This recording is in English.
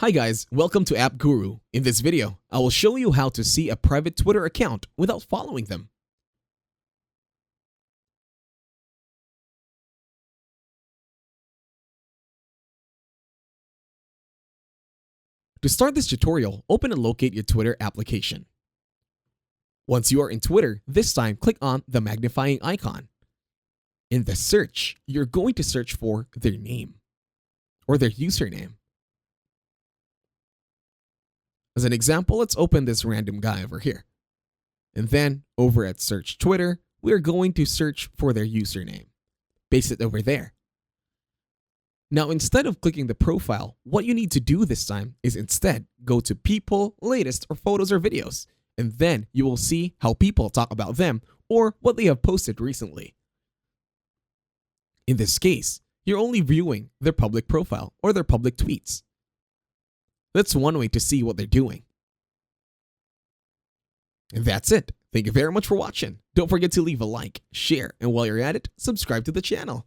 Hi guys, welcome to App Guru. In this video, I will show you how to see a private Twitter account without following them. To start this tutorial, open and locate your Twitter application. Once you are in Twitter, this time click on the magnifying icon. In the search, you're going to search for their name or their username. As an example, let's open this random guy over here. And then over at Search Twitter, we're going to search for their username. Paste it over there. Now, instead of clicking the profile, what you need to do this time is instead go to people, latest, or photos or videos, and then you will see how people talk about them or what they have posted recently. In this case, you're only viewing their public profile or their public tweets. That's one way to see what they're doing. And that's it. Thank you very much for watching. Don't forget to leave a like, share, and while you're at it, subscribe to the channel.